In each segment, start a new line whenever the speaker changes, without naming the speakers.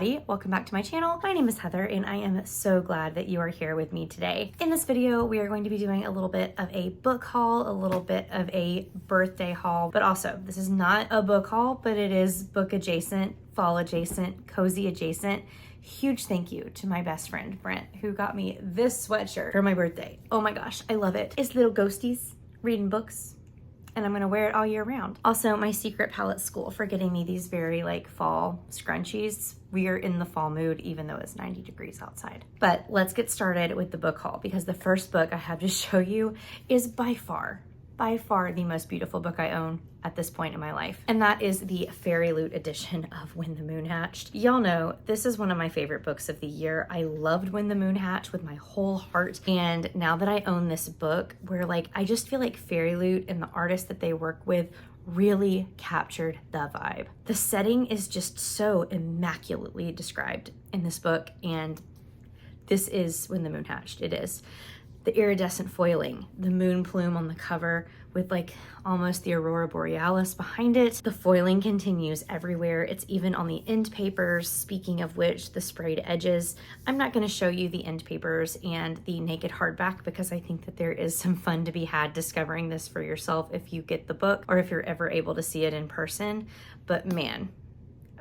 everybody, welcome back to my channel. My name is Heather and I am so glad that you are here with me today. In this video, we are going to be doing a little bit of a book haul, a little bit of a birthday haul, but also this is not a book haul, but it is book adjacent, fall adjacent, cozy adjacent. Huge thank you to my best friend, Brent, who got me this sweatshirt for my birthday. Oh my gosh, I love it. It's little ghosties reading books, and I'm gonna wear it all year round. Also, my secret pal at school for getting me these very like fall scrunchies. We are in the fall mood even though it's 90 degrees outside. But let's get started with the book haul because the first book I have to show you is by far the most beautiful book I own at this point in my life. And that is the Fairy Loot edition of When the Moon Hatched. Y'all know this is one of my favorite books of the year. I loved When the Moon Hatched with my whole heart. And now that I own this book, where like, I just feel like Fairy Loot and the artist that they work with really captured the vibe. The setting is just so immaculately described in this book. And this is When the Moon Hatched, it is. The iridescent foiling, the moon plume on the cover with like almost the aurora borealis behind it. The foiling continues everywhere. It's even on the end papers. Speaking of which, the sprayed edges. I'm not going to show you the end papers and the naked hardback because I think that there is some fun to be had discovering this for yourself if you get the book or if you're ever able to see it in person. But man,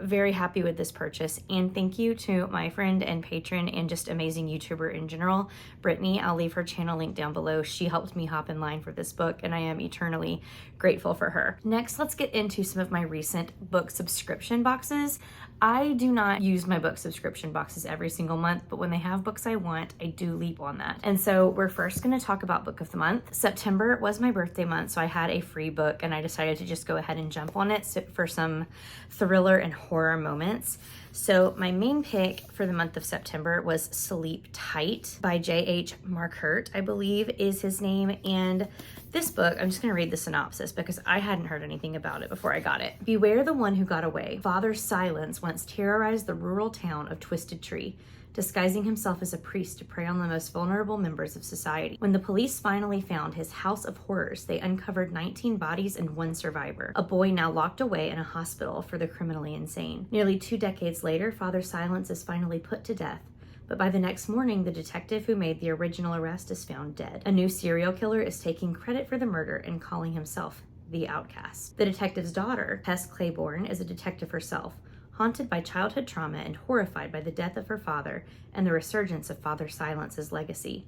very happy with this purchase, and thank you to my friend and patron and just amazing YouTuber in general, Brittany. I'll leave her channel link down below. She helped me hop in line for this book and I am eternally grateful for her. Next, let's get into some of my recent book subscription boxes. I do not use my book subscription boxes every single month, but when they have books I want, I do leap on that. And so we're first going to talk about book of the month. September was my birthday month, so I had a free book and I decided to just go ahead and jump on it for some thriller and horror moments. So my main pick for the month of September was Sleep Tight by J.H. Marquardt, I believe is his name. And this book, I'm just going to read the synopsis because I hadn't heard anything about it before I got it. Beware the one who got away. Father Silence once terrorized the rural town of Twisted Tree, disguising himself as a priest to prey on the most vulnerable members of society. When the police finally found his house of horrors, they uncovered 19 bodies and one survivor, a boy now locked away in a hospital for the criminally insane. Nearly 2 decades later, Father Silence is finally put to death. But by the next morning, the detective who made the original arrest is found dead. A new serial killer is taking credit for the murder and calling himself the Outcast. The detective's daughter, Tess Claiborne, is a detective herself, haunted by childhood trauma and horrified by the death of her father and the resurgence of Father Silence's legacy.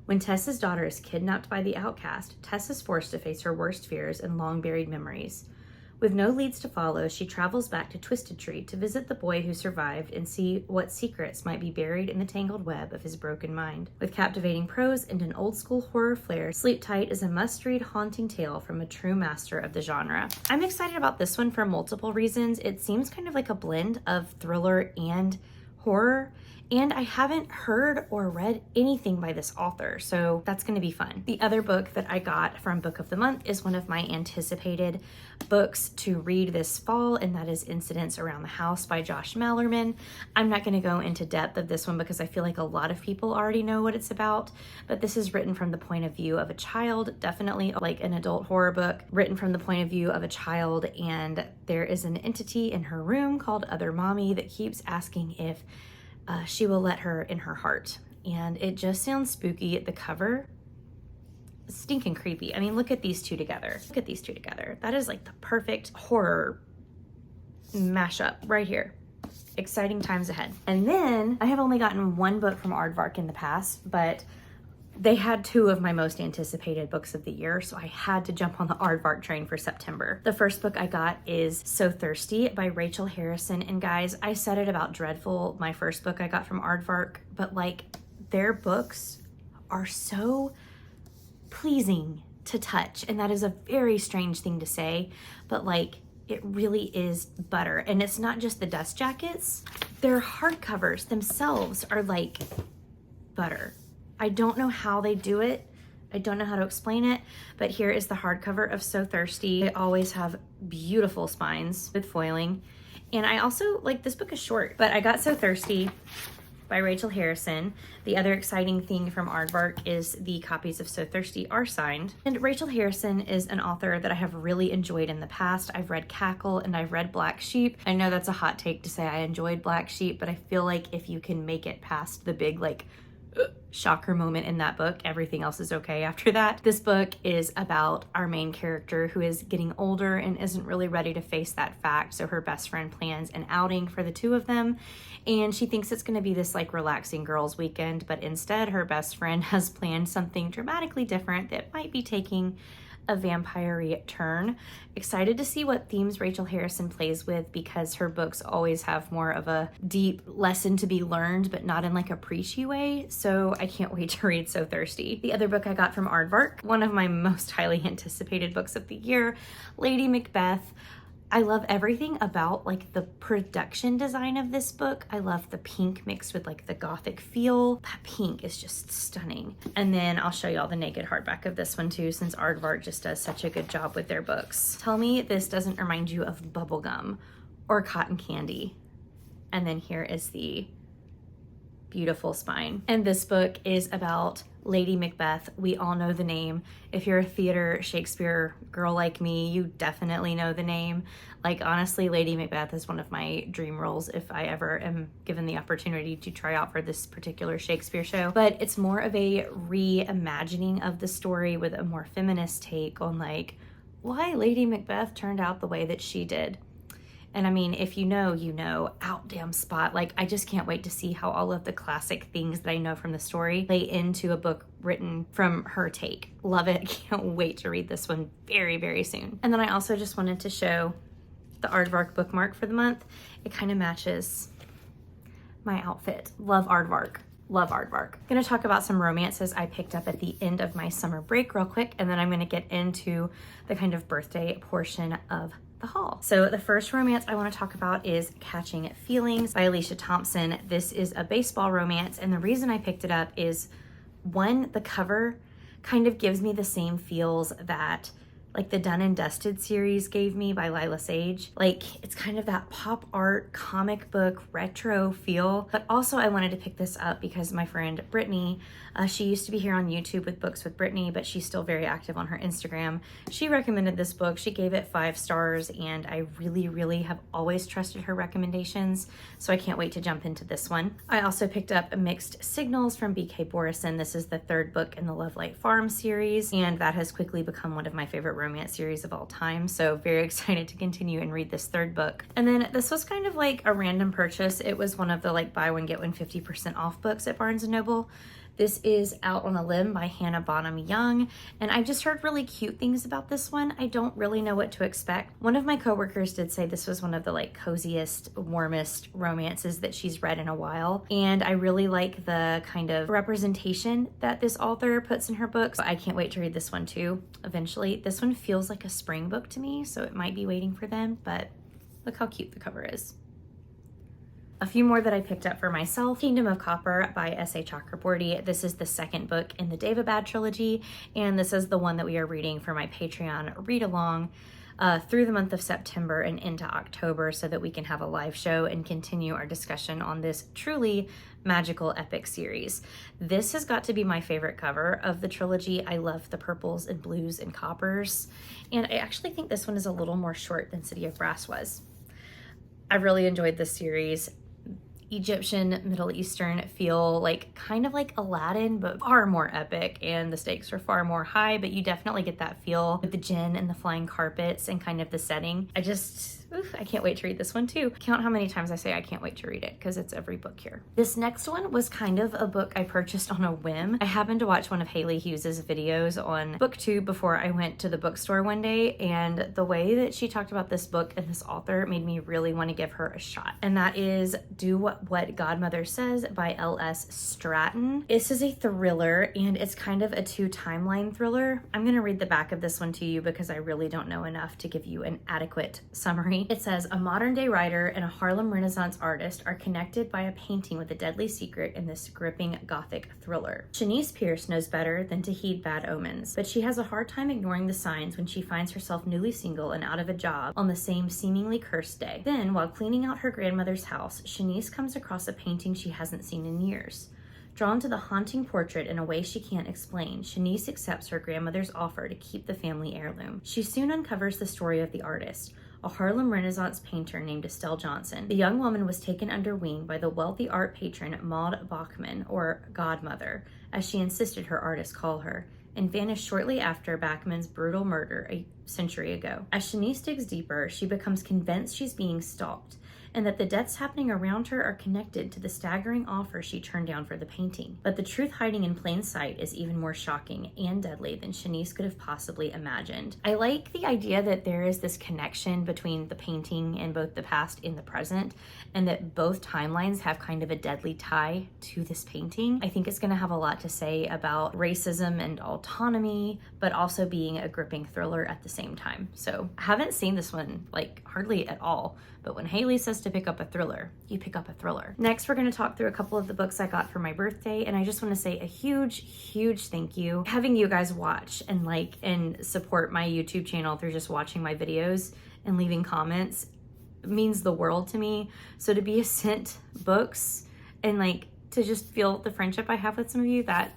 When Tess's daughter is kidnapped by the Outcast, Tess is forced to face her worst fears and long-buried memories. With no leads to follow, she travels back to Twisted Tree to visit the boy who survived and see what secrets might be buried in the tangled web of his broken mind. With captivating prose and an old-school horror flair, Sleep Tight is a must-read haunting tale from a true master of the genre. I'm excited about this one for multiple reasons. It seems kind of like a blend of thriller and horror, and I haven't heard or read anything by this author, so that's going to be fun. The other book that I got from Book of the Month is one of my anticipated books to read this fall, and that is Incidents Around the House by Josh Malerman. I'm not going to go into depth of this one because I feel like a lot of people already know what it's about, but this is written from the point of view of a child, definitely like an adult horror book, written from the point of view of a child, and there is an entity in her room called Other Mommy that keeps asking if she will let her in her heart. And it just sounds spooky. The cover, stinking creepy. I mean, look at these two together. Look at these two together. That is like the perfect horror mashup right here. Exciting times ahead. And then I have only gotten one book from Aardvark in the past, but they had 2 of my most anticipated books of the year, so I had to jump on the Aardvark train for September. The first book I got is So Thirsty by Rachel Harrison, and guys, I said it about Dreadful, my first book I got from Aardvark, but like their books are so pleasing to touch, and that is a very strange thing to say, but like it really is butter. And it's not just the dust jackets, their hardcovers themselves are like butter. I don't know how they do it. I don't know how to explain it, but here is the hardcover of So Thirsty. They always have beautiful spines with foiling. And I also, like, this book is short, but I got So Thirsty by Rachel Harrison. The other exciting thing from Aardvark is the copies of So Thirsty are signed. And Rachel Harrison is an author that I have really enjoyed in the past. I've read Cackle and I've read Black Sheep. I know that's a hot take to say I enjoyed Black Sheep, but I feel like if you can make it past the big like shocker moment in that book, everything else is okay after that. This book is about our main character who is getting older and isn't really ready to face that fact. So her best friend plans an outing for the two of them, and she thinks it's going to be this like relaxing girls weekend, but instead her best friend has planned something dramatically different that might be taking a vampire-y turn. Excited to see what themes Rachel Harrison plays with, because her books always have more of a deep lesson to be learned, but not in like a preachy way. So I can't wait to read So Thirsty. The other book I got from Aardvark, one of my most highly anticipated books of the year, Lady Macbeth. I love everything about like the production design of this book. I love the pink mixed with like the gothic feel. That pink is just stunning. And then I'll show you all the naked hardback of this one too, since Aardvark just does such a good job with their books. Tell me this doesn't remind you of bubblegum or cotton candy. And then here is the beautiful spine. And this book is about Lady Macbeth. We all know the name. If you're a theater Shakespeare girl like me, you definitely know the name. Like honestly, Lady Macbeth is one of my dream roles if I ever am given the opportunity to try out for this particular Shakespeare show. But it's more of a reimagining of the story with a more feminist take on like why Lady Macbeth turned out the way that she did. And I mean, if you know, you know, out damn spot. Like, I just can't wait to see how all of the classic things that I know from the story play into a book written from her take. Love it. Can't wait to read this one very, very soon. And then I also just wanted to show the Aardvark bookmark for the month. It kind of matches my outfit. Love Aardvark. Love Aardvark. I'm gonna talk about some romances I picked up at the end of my summer break real quick, and then I'm gonna get into the kind of birthday portion of the haul. So the first romance I want to talk about is Catching Feelings by Alicia Thompson. This is a baseball romance, and the reason I picked it up is one, the cover kind of gives me the same feels that like the Done and Dusted series gave me by Lila Sage. Like it's kind of that pop art comic book retro feel. But also I wanted to pick this up because my friend Brittany, she used to be here on YouTube with Books with Brittany, but she's still very active on her Instagram. She recommended this book. She gave it 5 stars, and I really, really have always trusted her recommendations. So I can't wait to jump into this one. I also picked up Mixed Signals from B.K. Borison. This is the 3rd book in the Love Light Farm series, and that has quickly become one of my favorite romance series of all time. So very excited to continue and read this 3rd book. And then this was kind of like a random purchase. It was one of the like buy one get one 50% off books at Barnes & Noble. This is Out on a Limb by Hannah Bonham Young, and I've just heard really cute things about this one. I don't really know what to expect. One of my coworkers did say this was one of the like coziest, warmest romances that she's read in a while, and I really like the kind of representation that this author puts in her books. I can't wait to read this one too, eventually. This one feels like a spring book to me, so it might be waiting for them, but look how cute the cover is. A few more that I picked up for myself. Kingdom of Copper by S.A. Chakraborty. This is the 2nd book in the Daevabad trilogy, and this is the one that we are reading for my Patreon read-along through the month of September and into October, so that we can have a live show and continue our discussion on this truly magical epic series. This has got to be my favorite cover of the trilogy. I love the purples and blues and coppers, and I actually think this one is a little more short than City of Brass was. I really enjoyed this series. Egyptian, Middle Eastern feel, like kind of like Aladdin, but far more epic, and the stakes are far more high, but you definitely get that feel with the djinn and the flying carpets and kind of the setting. I can't wait to read this one too. Count how many times I say I can't wait to read it, because it's every book here. This next one was kind of a book I purchased on a whim. I happened to watch one of Haley Hughes's videos on BookTube before I went to the bookstore one day, and the way that she talked about this book and this author made me really want to give her a shot. And that is Do What Godmother Says by L.S. Stratton. This is a thriller, and it's kind of a 2-timeline thriller. I'm going to read the back of this one to you because I really don't know enough to give you an adequate summary. It says, a modern-day writer and a Harlem Renaissance artist are connected by a painting with a deadly secret in this gripping Gothic thriller. Shanice Pierce knows better than to heed bad omens, but she has a hard time ignoring the signs when she finds herself newly single and out of a job on the same seemingly cursed day. Then, while cleaning out her grandmother's house, Shanice comes comes across a painting she hasn't seen in years. Drawn to the haunting portrait in a way she can't explain, Shanice accepts her grandmother's offer to keep the family heirloom. She soon uncovers the story of the artist, a Harlem Renaissance painter named Estelle Johnson. The young woman was taken under wing by the wealthy art patron Maud Bachman, or Godmother, as she insisted her artist call her, and vanished shortly after Bachman's brutal murder a century ago. As Shanice digs deeper, she becomes convinced she's being stalked, and that the deaths happening around her are connected to the staggering offer she turned down for the painting. But the truth hiding in plain sight is even more shocking and deadly than Shanice could have possibly imagined. I like the idea that there is this connection between the painting and both the past and the present, and that both timelines have kind of a deadly tie to this painting. I think it's gonna have a lot to say about racism and autonomy, but also being a gripping thriller at the same time. So I haven't seen this one like hardly at all, but when Haley says to pick up a thriller, you pick up a thriller. Next, we're gonna talk through a couple of the books I got for my birthday, and I just wanna say a huge thank you. Having you guys watch and like and support my YouTube channel through just watching my videos and leaving comments means the world to me. So to be sent books and like to just feel the friendship I have with some of you, that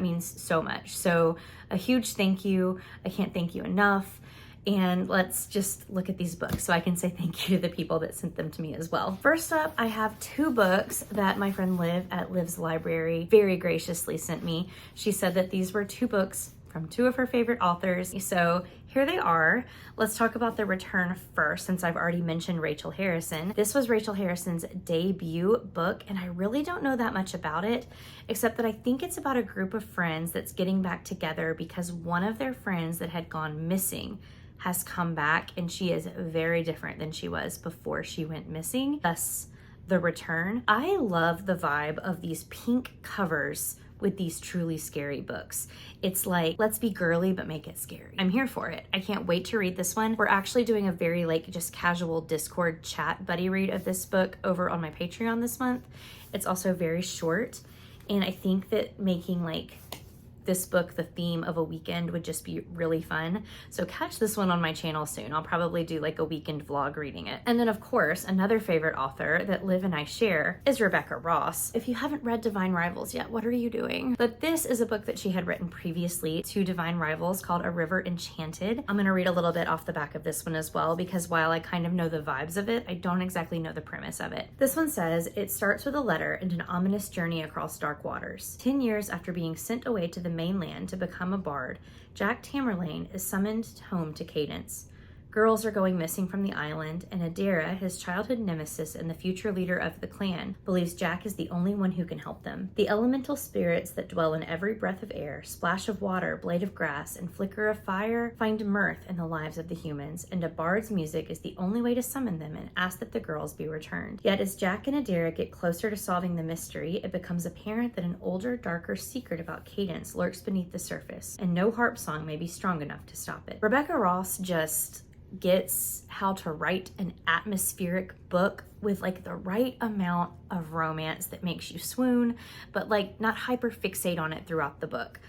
means so much. So a huge thank you. I can't thank you enough. And let's just look at these books so I can say thank you to the people that sent them to me as well. First up, I have two books that my friend Liv at Liv's Library very graciously sent me. She said that these were two books from two of her favorite authors. So here they are. Let's talk about The Return first, since I've already mentioned Rachel Harrison. This was Rachel Harrison's debut book, and I really don't know that much about it, except that I think it's about a group of friends that's getting back together because one of their friends that had gone missing has come back, and she is very different than she was before she went missing. Thus, The Return. I love the vibe of these pink covers with these truly scary books. It's like, let's be girly, but make it scary. I'm here for it. I can't wait to read this one. We're actually doing a very like just casual Discord chat buddy read of this book over on my Patreon this month. It's also very short, and I think that making like this book the theme of a weekend would just be really fun. So catch this one on my channel soon. I'll probably do like a weekend vlog reading it. And then of course, another favorite author that Liv and I share is Rebecca Ross. If you haven't read Divine Rivals yet, what are you doing? But this is a book that she had written previously to Divine Rivals called A River Enchanted. I'm gonna read a little bit off the back of this one as well, because while I kind of know the vibes of it, I don't exactly know the premise of it. This one says, it starts with a letter and an ominous journey across dark waters. 10 years after being sent away to the mainland to become a bard, Jack Tamerlane is summoned home to Cadence. Girls are going missing from the island, and Adara, his childhood nemesis and the future leader of the clan, believes Jack is the only one who can help them. The elemental spirits that dwell in every breath of air, splash of water, blade of grass, and flicker of fire find mirth in the lives of the humans, and a bard's music is the only way to summon them and ask that the girls be returned. Yet as Jack and Adara get closer to solving the mystery, it becomes apparent that an older, darker secret about Cadence lurks beneath the surface, and no harp song may be strong enough to stop it. Rebecca Ross just gets how to write an atmospheric book with like the right amount of romance that makes you swoon, but like not hyper fixate on it throughout the book.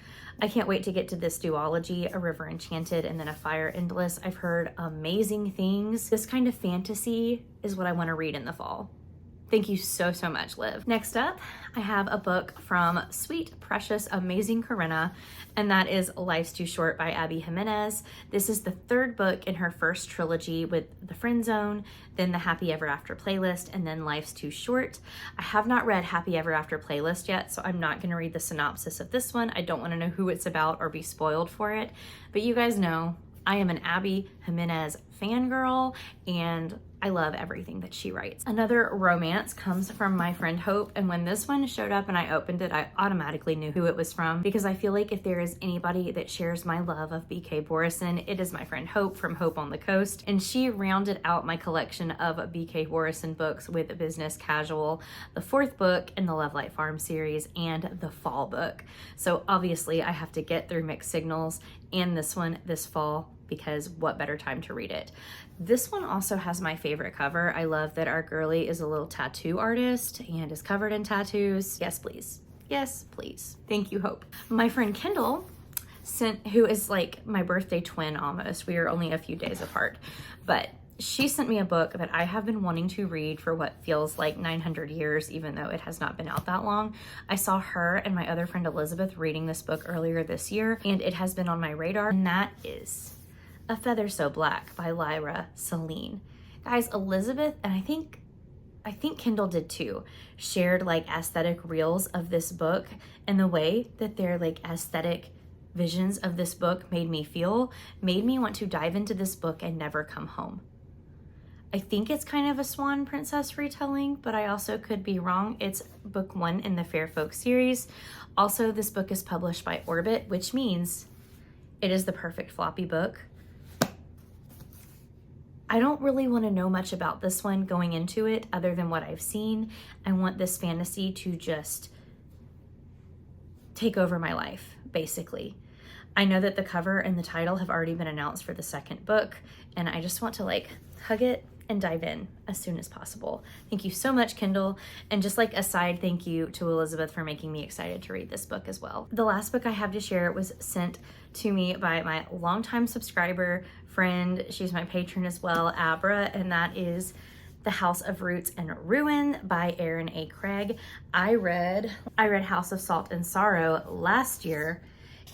I can't wait to get to this duology, A River Enchanted and then A Fire Endless. I've heard amazing things. This kind of fantasy is what I want to read in the fall. Thank you so much, Liv. Next up, I have a book from sweet, precious, amazing Corinna, and that is Life's Too Short by Abby Jimenez. This is the third book in her first trilogy with The Friend Zone, then the Happy Ever After playlist, and then Life's Too Short. I have not read Happy Ever After playlist yet, so I'm not gonna read the synopsis of this one. I don't wanna know who it's about or be spoiled for it, but you guys know I am an Abby Jimenez fangirl, and I love everything that she writes. Another romance comes from my friend Hope, and when this one showed up and I opened it, I automatically knew who it was from, because I feel like if there is anybody that shares my love of B.K. Borison, it is my friend Hope from Hope on the Coast, and she rounded out my collection of B.K. Borison books with Business Casual, the fourth book in the Love Light Farm series, and the Fall book. So obviously I have to get through Mixed Signals and this one this fall, because what better time to read it. This one also has my favorite cover. I love that our girly is a little tattoo artist and is covered in tattoos. Yes, please. Yes, please. Thank you, Hope. My friend Kendall who is like my birthday twin almost. We are only a few days apart, but she sent me a book that I have been wanting to read for what feels like 900 years, even though it has not been out that long. I saw her and my other friend Elizabeth reading this book earlier this year, and it has been on my radar, and that is A Feather So Black by Lyra Celine. Guys, Elizabeth, and I think Kindle did too, shared like aesthetic reels of this book, and the way that their like aesthetic visions of this book made me feel, made me want to dive into this book and never come home. I think it's kind of a Swan Princess retelling, but I also could be wrong. It's book 1 in the Fair Folk series. Also, this book is published by Orbit, which means it is the perfect floppy book. I don't really want to know much about this one going into it other than what I've seen. I want this fantasy to just take over my life, basically. I know that the cover and the title have already been announced for the second book, and I just want to like hug it and dive in as soon as possible. Thank you so much, Kindle. And just like a side thank you to Elizabeth for making me excited to read this book as well. The last book I have to share was sent to me by my longtime subscriber friend. She's my patron as well, Abra, and that is The House of Roots and Ruin by Erin A. Craig. I read House of Salt and Sorrow last year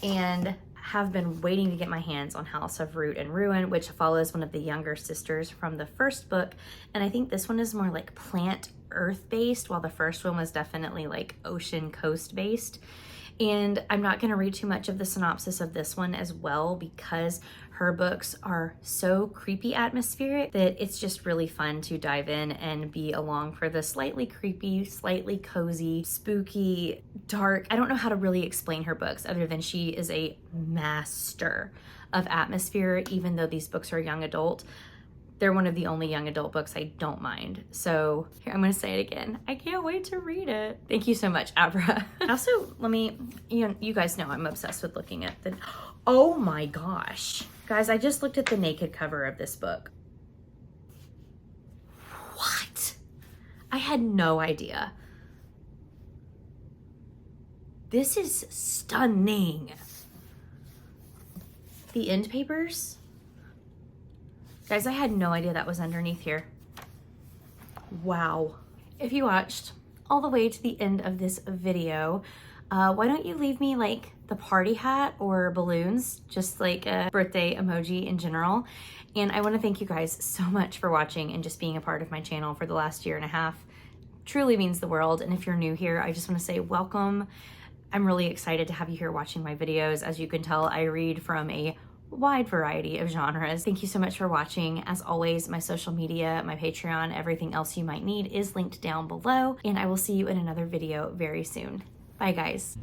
and have been waiting to get my hands on House of Root and Ruin, which follows one of the younger sisters from the first book. And I think this one is more like plant earth based, while the first one was definitely like ocean coast based. And I'm not going to read too much of the synopsis of this one as well, because her books are so creepy atmospheric that it's just really fun to dive in and be along for the slightly creepy, slightly cozy, spooky, dark. I don't know how to really explain her books other than she is a master of atmosphere. Even though these books are young adult, they're one of the only young adult books I don't mind. So here, I'm gonna say it again. I can't wait to read it. Thank you so much, Abra. Also, you guys know I'm obsessed with looking at the, oh my gosh. Guys, I just looked at the naked cover of this book. What? I had no idea. This is stunning. The end papers. Guys, I had no idea that was underneath here. Wow. If you watched all the way to the end of this video, why don't you leave me like the party hat or balloons, just like a birthday emoji in general. And I want to thank you guys so much for watching and just being a part of my channel for the last year and a half. Truly means the world. And if you're new here, I just want to say welcome. I'm really excited to have you here watching my videos. As you can tell, I read from a wide variety of genres. Thank you so much for watching. As always, my social media, my Patreon, everything else you might need is linked down below, and I will see you in another video very soon. Bye, guys.